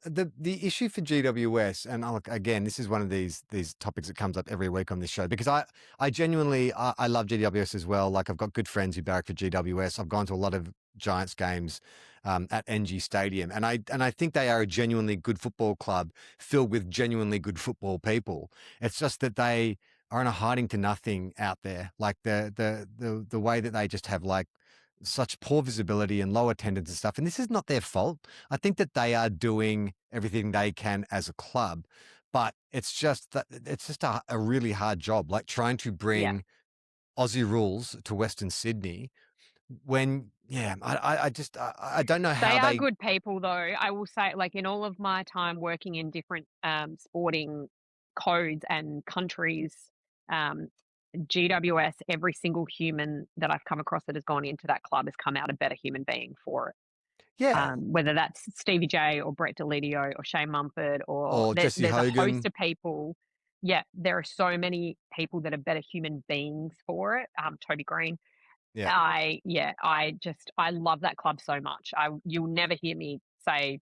the issue for GWS, and look again, this is one of these topics that comes up every week on this show because I genuinely I love GWS as well. Like I've got good friends who barrack for GWS. I've gone to a lot of Giants games at NG Stadium, and I think they are a genuinely good football club filled with genuinely good football people. It's just that they are in a hiding to nothing out there. Like the way that they just have like such poor visibility and low attendance and stuff. And this is not their fault. I think that they are doing everything they can as a club, but it's just that it's just a really hard job, like trying to yeah. bring Aussie rules to Western Sydney when, yeah, I don't know They how are they, good people, though. I will say, like in all of my time working in different sporting codes and countries, um, GWS, every single human that I've come across that has gone into that club has come out a better human being for it. yeah, Whether that's Stevie J or Brett Delidio or Shane Mumford or or Jesse there's a host Hogan. of people. Yeah, there are so many people that are better human beings for it. Toby Green. Yeah. I love that club so much. You'll never hear me say,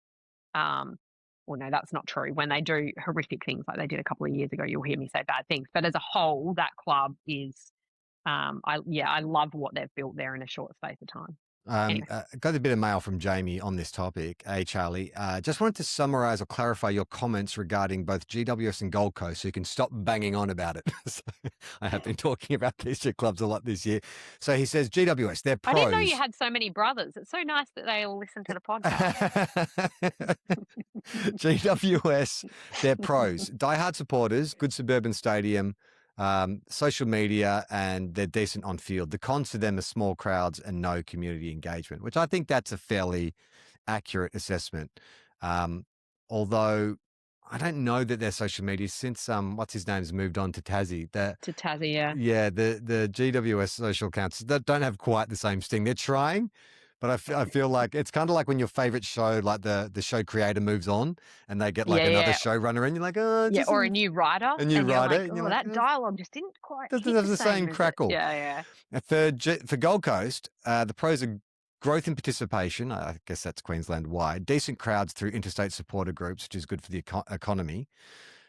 um, well, no, that's not true. When they do horrific things like they did a couple of years ago, you'll hear me say bad things. But as a whole, that club is, I love what they've built there in a short space of time. Anyway, Got a bit of mail from Jamie on this topic. Hey, Charlie. Just wanted to summarize or clarify your comments regarding both GWS and Gold Coast so you can stop banging on about it. So, I have been talking about these two clubs a lot this year. So he says GWS, they're I didn't know you pros. had so many brothers. It's so nice that they all listen to the podcast. GWS, they're pros. Diehard supporters, good suburban stadium, social media, and they're decent on field. The cons to them are small crowds and no community engagement, which I think that's a fairly accurate assessment. Although I don't know that their social media since what's his name's moved on to Tassie. To Tassie, yeah. Yeah, the GWS social accounts that don't have quite the same sting. They're trying, but I feel like it's kind of like when your favorite show, like the show creator moves on and they get like Yeah, another yeah. showrunner and you're like, oh, Yeah, or a new writer. a new And you're writer, like, and you're oh, like, that dialogue just didn't quite doesn't hit have the the same same as it. crackle. Yeah. For Gold Coast, the pros are growth in participation. I guess that's Queensland wide. Decent crowds through interstate supporter groups, which is good for the economy.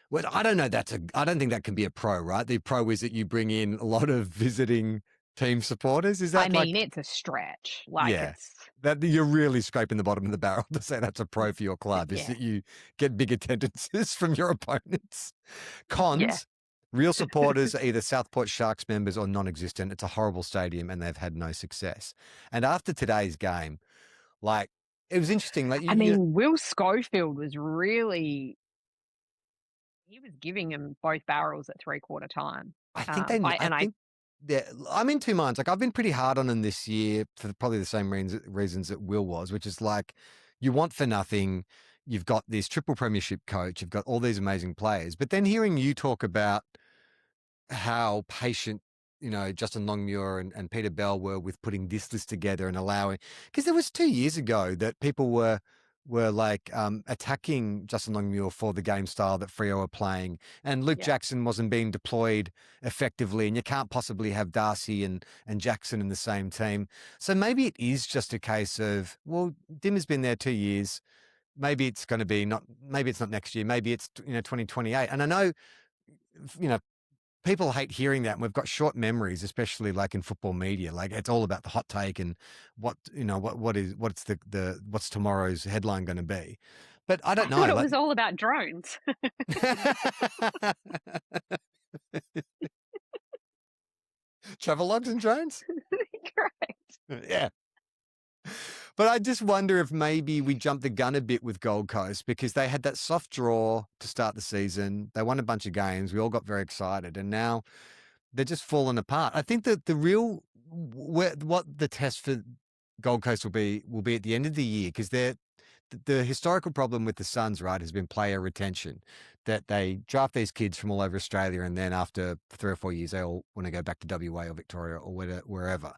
Well, I don't know. I don't think that can be a pro, right? The pro is that you bring in a lot of visiting team supporters. Is that I like, mean, it's a stretch. Like yeah, it's that you're really scraping the bottom of the barrel to say that's a pro for your club? Is yeah. that you get big attendances from your opponents? Yeah. Cons. Real supporters are either Southport Sharks members or non-existent. It's a horrible stadium and they've had no success. And after today's game, like it was interesting. Like I mean, Will Schofield was really he was giving him both barrels at 3/4 time. I think they. I I think I'm in two minds. Like I've been pretty hard on them this year for probably the same reasons that Will was, which is like you want for nothing. You've got this triple premiership coach. You've got all these amazing players, but then hearing you talk about how patient, Justin Longmuir and Peter Bell were with putting this list together and allowing, because there was 2 years ago that people were like attacking Justin Longmuir for the game style that Freo are playing, and Luke Yeah. Jackson wasn't being deployed effectively, and you can't possibly have Darcy and Jackson in the same team. So maybe it is just a case of, well, Dimmer's been there 2 years. Maybe it's going to be not. Maybe it's not next year. Maybe it's 2028. And I know, you know, people hate hearing that, and we've got short memories, especially like in football media. Like it's all about the hot take and what's tomorrow's headline going to be. But I don't I thought know. it was all about drones. Travel logs and drones? Correct. Yeah. But I just wonder if maybe we jumped the gun a bit with Gold Coast because they had that soft draw to start the season. They won a bunch of games. We all got very excited. And now they're just falling apart. I think that the real what the test for Gold Coast will be at the end of the year because the historical problem with the Suns, right, has been player retention. That they draft these kids from all over Australia, and then after 3 or 4 years, they all want to go back to WA or Victoria or wherever.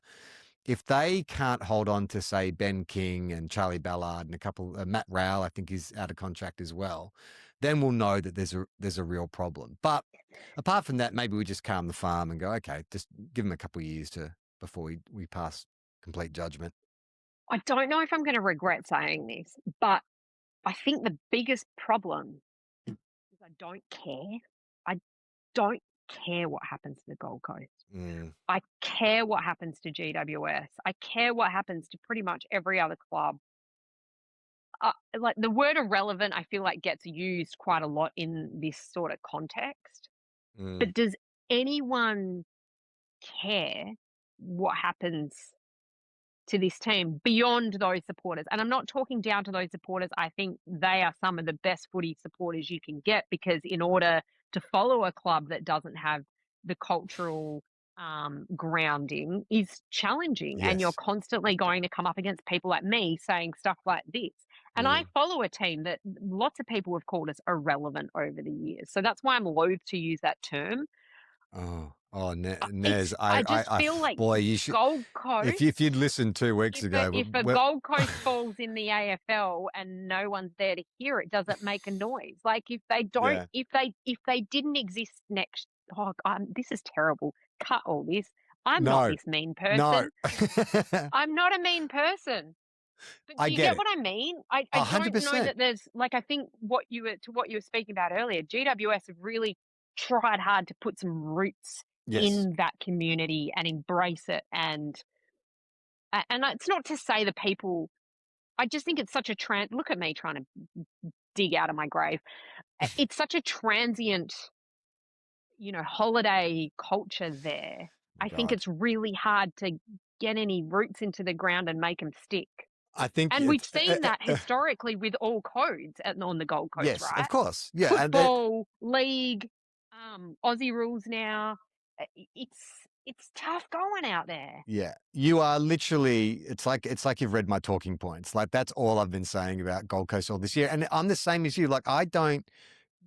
If they can't hold on to, say, Ben King and Charlie Ballard and a couple, Matt Rowell, I think is out of contract as well, then we'll know that there's a real problem. But apart from that, maybe we just calm the farm and go, okay, just give them a couple of years before we pass complete judgment. I don't know if I'm going to regret saying this, but I think the biggest problem is I don't care. I don't care what happens to the Gold Coast. Mm. I care what happens to GWS. I care what happens to pretty much every other club. Like the word irrelevant, I feel like gets used quite a lot in this sort of context. Mm. But does anyone care what happens to this team beyond those supporters? And I'm not talking down to those supporters. I think they are some of the best footy supporters you can get because in order to follow a club that doesn't have the cultural grounding is challenging. And you're Yes. constantly going to come up against people like me saying stuff like this. And I follow a team that lots of people have called us irrelevant over the years. So that's why I'm loath to use that term. Nez, I just feel like boy, you should. Gold Coast. If you'd listened 2 weeks ago, If a Gold Coast falls in the AFL and no one's there to hear it, does it make a noise? Like if they don't, if they didn't exist next. Oh, this is terrible. Cut all this. I'm not this mean person. No. I'm not a mean person. But do you get what I mean? I don't 100%. know that there's like I think what you were speaking about earlier. GWS have really tried hard to put some roots in that community and embrace it, and it's not to say the people. I just think it's such a look at me trying to dig out of my grave. It's such a transient, holiday culture there. I think it's really hard to get any roots into the ground and make them stick. I think, and we've seen that historically with all codes on the Gold Coast, yes, right? of course, yeah. Football, league, Aussie rules now. It's tough going out there. Yeah, you are literally. It's like you've read my talking points. Like that's all I've been saying about Gold Coast all this year, and I'm the same as you. Like I don't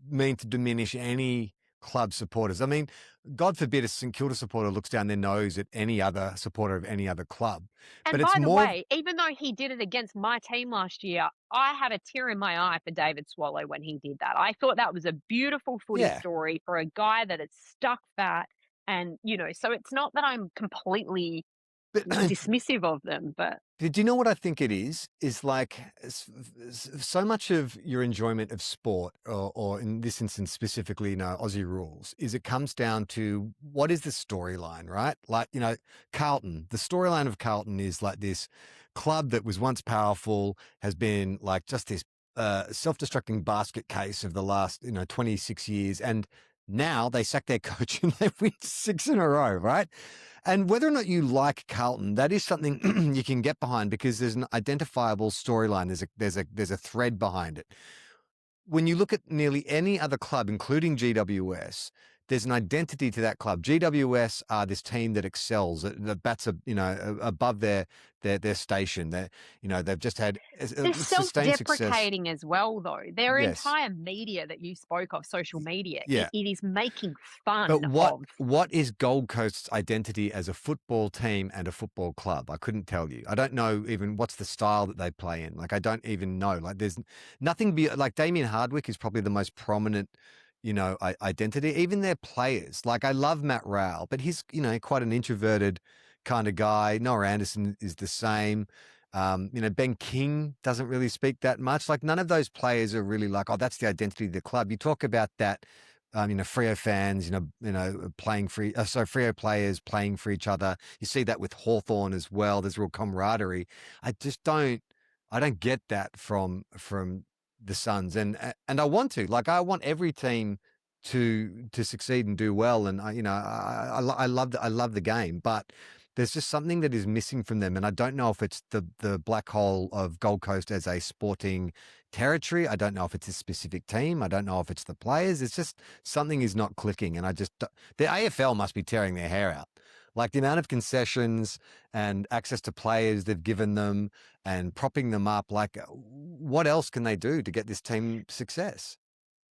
mean to diminish any club supporters. I mean, God forbid a St Kilda supporter looks down their nose at any other supporter of any other club. And but by it's the more... way, even though he did it against my team last year, I had a tear in my eye for David Swallow when he did that. I thought that was a beautiful footy story for a guy that had stuck fat. And, so it's not that I'm completely dismissive of them, but... Do you know what I think it is? Is like so much of your enjoyment of sport, or in this instance specifically, Aussie rules, is it comes down to what is the storyline, right? Like, Carlton, the storyline of Carlton is like this club that was once powerful, has been like just this self-destructing basket case of the last, 26 years. And now they sack their coach and they win 6 in a row, right? And whether or not you like Carlton, that is something you can get behind because there's an identifiable storyline. There's a thread behind it. When you look at nearly any other club, including GWS, there's an identity to that club. GWS are this team that excels, that bats above their station. They've just had they're self-deprecating as well, though. Their entire media that you spoke of, social media, it is making fun. But what is Gold Coast's identity as a football team and a football club? I couldn't tell you. I don't know even what's the style that they play in. Like I don't even know. Like there's nothing. Like Damien Hardwick is probably the most prominent identity. Even their players. Like I love Matt Rowell, but he's, quite an introverted kind of guy. Noah Anderson is the same. Ben King doesn't really speak that much. Like none of those players are really like, oh, that's the identity of the club. You talk about that, Freo fans, playing Freo players playing for each other. You see that with Hawthorn as well. There's real camaraderie. I don't get that from the Suns, and I want to. Like, I want every team to succeed and do well, and I love the game, but there's just something that is missing from them, and I don't know if it's the black hole of Gold Coast as a sporting territory. I don't know if it's a specific team. I don't know if it's the players. It's just something is not clicking, and the AFL must be tearing their hair out. Like the amount of concessions and access to players they've given them and propping them up. Like, what else can they do to get this team success?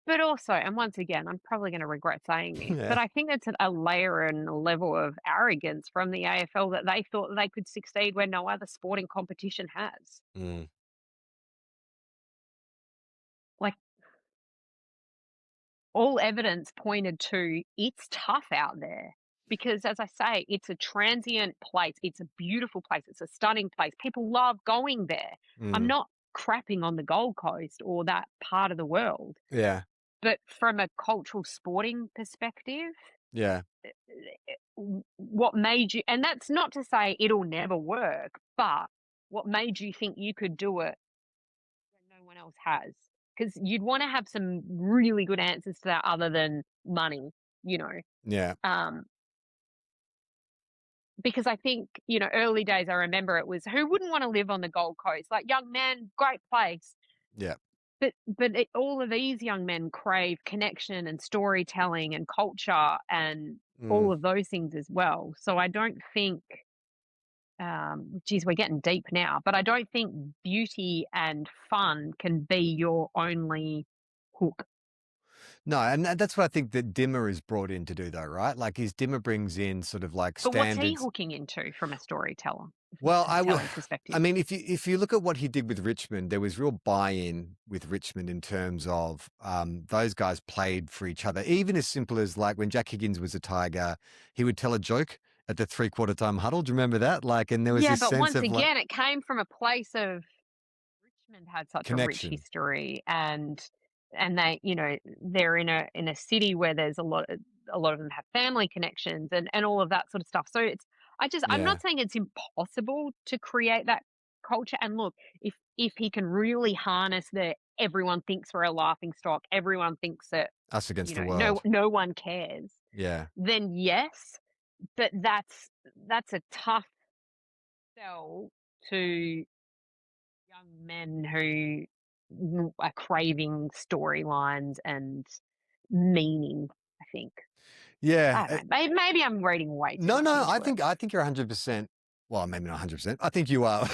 But also, and once again, I'm probably going to regret saying this, Yeah. but I think it's a layer and a level of arrogance from the AFL that they thought they could succeed where no other sporting competition has. Mm. Like, all evidence pointed to it's tough out there because, as I say, it's a transient place. It's a beautiful place. It's a stunning place. People love going there. I'm Mm. not crapping on the Gold Coast or that part of the world, Yeah. but from a cultural sporting perspective, Yeah. what made you, and that's not to say it'll never work, but what made you think you could do it when no one else has? Because you'd want to have some really good answers to that other than money, you know. Yeah. Um, because I think, early days, I remember it was who wouldn't want to live on the Gold Coast? Like young men, great place. Yeah. But all of these young men crave connection and storytelling and culture and Mm. all of those things as well. So I don't think, geez, we're getting deep now, but I don't think beauty and fun can be your only hook. No, and that's what I think that Dimmer is brought in to do, though, right? Like, his Dimmer brings in sort of like But what's he standards. hooking into from a storyteller, Well, a telling perspective? I mean, if you look at what he did with Richmond, there was real buy-in with Richmond in terms of those guys played for each other. Even as simple as like when Jack Higgins was a Tiger, he would tell a joke at the three-quarter time huddle. Do you remember that? Like, and there was Yeah, this but sense once of like again, it came from a place of Richmond had such a rich connection. history, and they, they're in a city where there's a lot of them have family connections and all of that sort of stuff. So I'm Yeah, not saying it's impossible to create that culture. And look, if he can really harness the everyone thinks we're a laughing stock, everyone thinks that us against the no world. no one cares, Yeah, then yes, but that's a tough sell to young men who are craving storylines and meaning, I think. yeah. I don't know. Maybe I'm reading way too No, much no, into it. I think you're 100%. Well, maybe not 100%. I think you are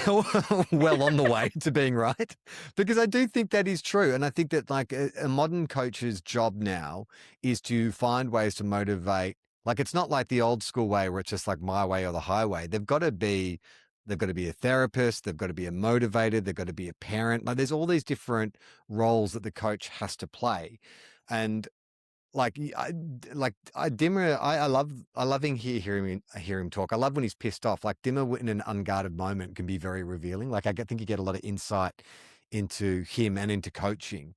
well on the way to being right, because I do think that is true. And I think that like a modern coach's job now is to find ways to motivate. Like, it's not like the old school way where it's just like my way or the highway. They've got to be a therapist. They've got to be a motivator. They've got to be a parent. Like, there's all these different roles that the coach has to play. And like Dimmer, I love hear him talk. I love when he's pissed off. Like Dimmer in an unguarded moment can be very revealing. Like think you get a lot of insight into him and into coaching.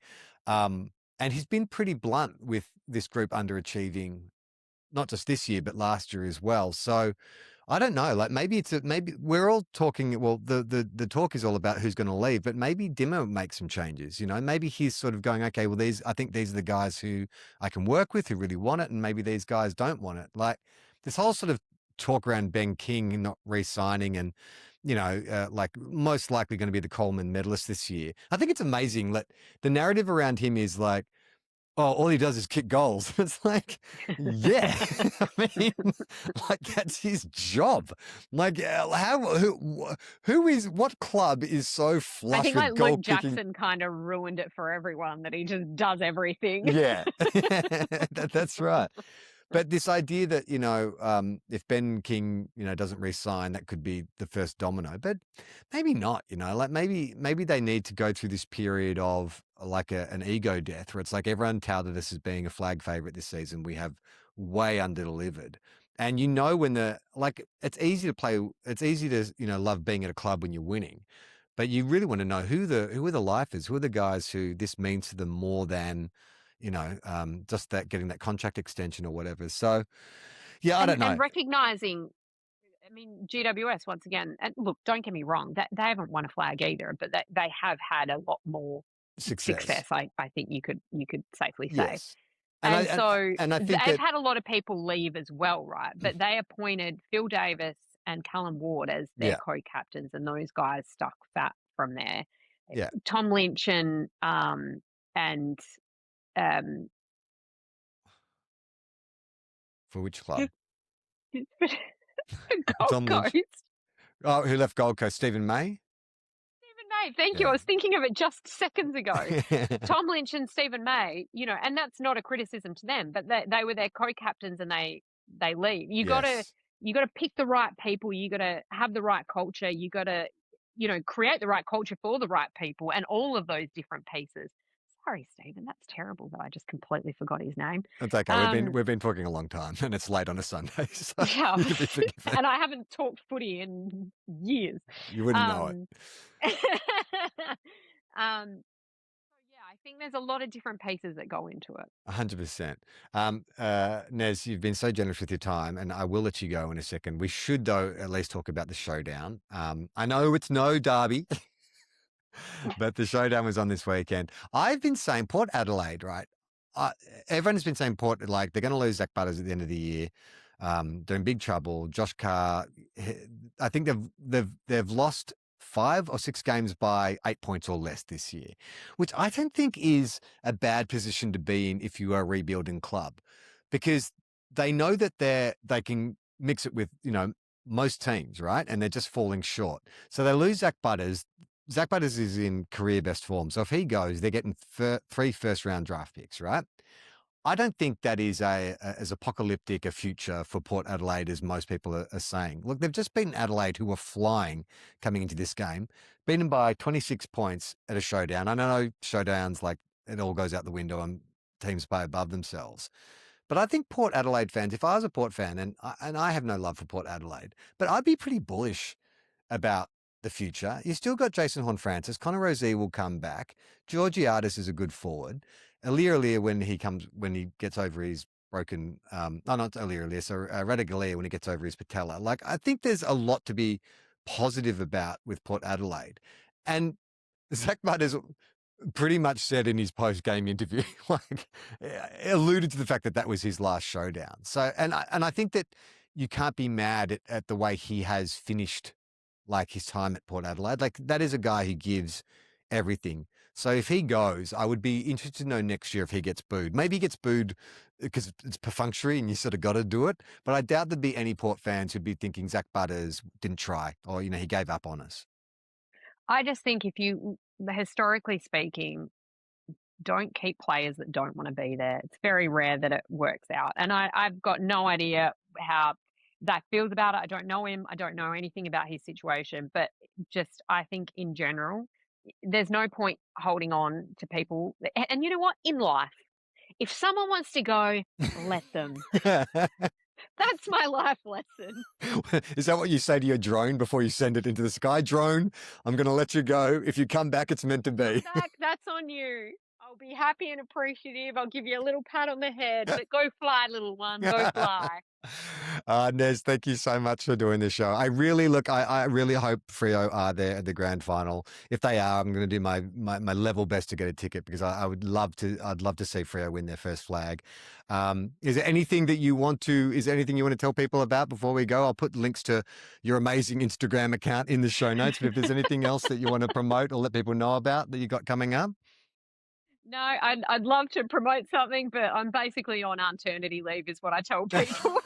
And he's been pretty blunt with this group underachieving, not just this year but last year as well. So I don't know. Like maybe we're all talking. Well, the talk is all about who's going to leave, but maybe Dimmer makes some changes. Maybe he's sort of going, okay, well, I think these are the guys who I can work with who really want it, and maybe these guys don't want it. Like this whole sort of talk around Ben King not re-signing and like most likely going to be the Coleman medalist this year. I think it's amazing that the narrative around him is like, oh, all he does is kick goals. It's like, yeah, I mean, like that's his job. Like, what club is so I flush think with like goal Luke kicking? Jackson kind of ruined it for everyone that he just does everything. Yeah, that's right. But this idea that, if Ben King, doesn't re-sign, that could be the first domino, but maybe not, like maybe they need to go through this period of like an ego death where it's like everyone touted us as being a flag favorite this season. We have way under-delivered. And when it's easy to, love being at a club when you're winning, but you really want to know who are the lifers, who are the guys who this means to them more than, just that getting that contract extension or whatever. So, yeah, I don't And know. recognizing, I mean, GWS once again, and look, don't get me wrong, that they haven't won a flag either, but they have had a lot more success. I think you could safely say. Yes. And I think they've had a lot of people leave as well, right? But they appointed Phil Davis and Callum Ward as their co-captains, and those guys stuck fat from there. Yeah. Tom Lynch and for which club? Gold Coast. Oh, who left Gold Coast? Stephen May? May, thank you. I was thinking of it just seconds ago. Tom Lynch and Stephen May, and that's not a criticism to them, but they were their co-captains and they leave. You got to pick the right people. You got to have the right culture. You got to, create the right culture for the right people and all of those different pieces. Sorry, Stephen, that's terrible that I just completely forgot his name. It's okay. We've been talking a long time, and it's late on a Sunday, so yeah. And I haven't talked footy in years. You wouldn't know it. I think there's a lot of different pieces that go into it. 100%. Nez, you've been so generous with your time, and I will let you go in a second. We should, though, at least talk about the showdown. I know it's no derby. But the showdown was on this weekend. I've been saying Port Adelaide, right? Everyone's been saying Port, like they're going to lose Zach Butters at the end of the year. They're in big trouble. Josh Carr, I think they've lost 5 or 6 games by 8 points or less this year, which I don't think is a bad position to be in if you are a rebuilding club, because they know that they can mix it with most teams, right? And they're just falling short. So they lose Zach Butters. Zach Butters is in career best form. So if he goes, they're getting 3 first-round draft picks, right? I don't think that is as apocalyptic a future for Port Adelaide as most people are saying. Look, they've just beaten Adelaide, who were flying coming into this game, beaten by 26 points at a showdown. I know showdowns, like, it all goes out the window and teams play above themselves. But I think Port Adelaide fans, if I was a Port fan, and I have no love for Port Adelaide, but I'd be pretty bullish about the future. You still got Jason Horne-Francis. Connor Rozee will come back. Georgiades is a good forward. Aliir when he gets over his broken, not Aliir, so Radagalier when he gets over his patella. Like, I think there's a lot to be positive about with Port Adelaide. And Zach Butters pretty much said in his post-game interview, like, alluded to the fact that was his last showdown. So, and I think that you can't be mad at the way he has finished, like, his time at Port Adelaide. Like, that is a guy who gives everything. So if he goes, I would be interested to know next year if he gets booed. Maybe he gets booed because it's perfunctory and you sort of got to do it. But I doubt there'd be any Port fans who'd be thinking Zach Butters didn't try, or, he gave up on us. I just think historically speaking, don't keep players that don't want to be there. It's very rare that it works out. And I've got no idea how Zach feels about it. I don't know him. I don't know anything about his situation, but just, I think in general, there's no point holding on to people. And you know what? In life, if someone wants to go, let them. That's my life lesson. Is that what you say to your drone before you send it into the sky? Drone, I'm going to let you go. If you come back, it's meant to be. Zach, that's on you. I'll be happy and appreciative. I'll give you a little pat on the head, but go fly, little one. Go fly. Nez, thank you so much for doing this show. I really hope Freo are there at the grand final. If they are, I'm going to do my level best to get a ticket, because I'd love to see Freo win their first flag. Is there anything you want to tell people about before we go? I'll put links to your amazing Instagram account in the show notes, but if there's anything else that you want to promote or let people know about that you got coming up? No, I'd love to promote something, but I'm basically on maternity leave is what I tell people.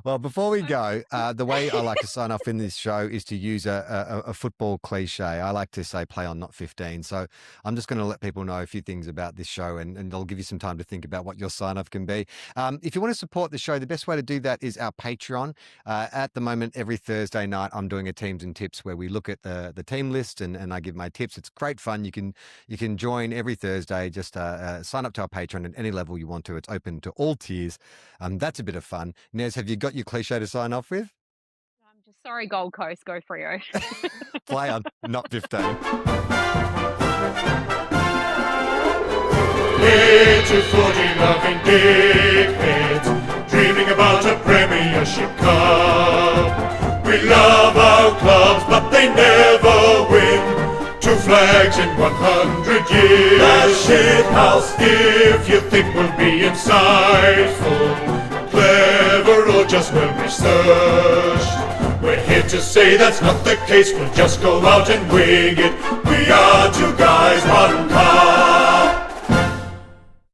Well, before we go, the way I like to sign off in this show is to use a football cliche. I like to say play on, not 15. So I'm just going to let people know a few things about this show, and I'll give you some time to think about what your sign off can be. If you want to support the show, the best way to do that is our Patreon. At the moment, every Thursday night, I'm doing a Teams and Tips where we look at the team list and I give my tips. It's great fun. You can join every Thursday. Just sign up to our Patreon at any level you want to. It's open to all tiers. That's a bit of fun. Nez, have you got your cliche to sign off with? I'm just sorry, Gold Coast, go Freo. Play on, not 15. Little footy loving dickheads, dreaming about a Premiership Cup. We love our clubs, but they never win. To flags in 100 years. That shit house, if you think we'll be insightful, clever, or just well researched, we're here to say that's not the case. We'll just go out and wing it. We are two guys, one car.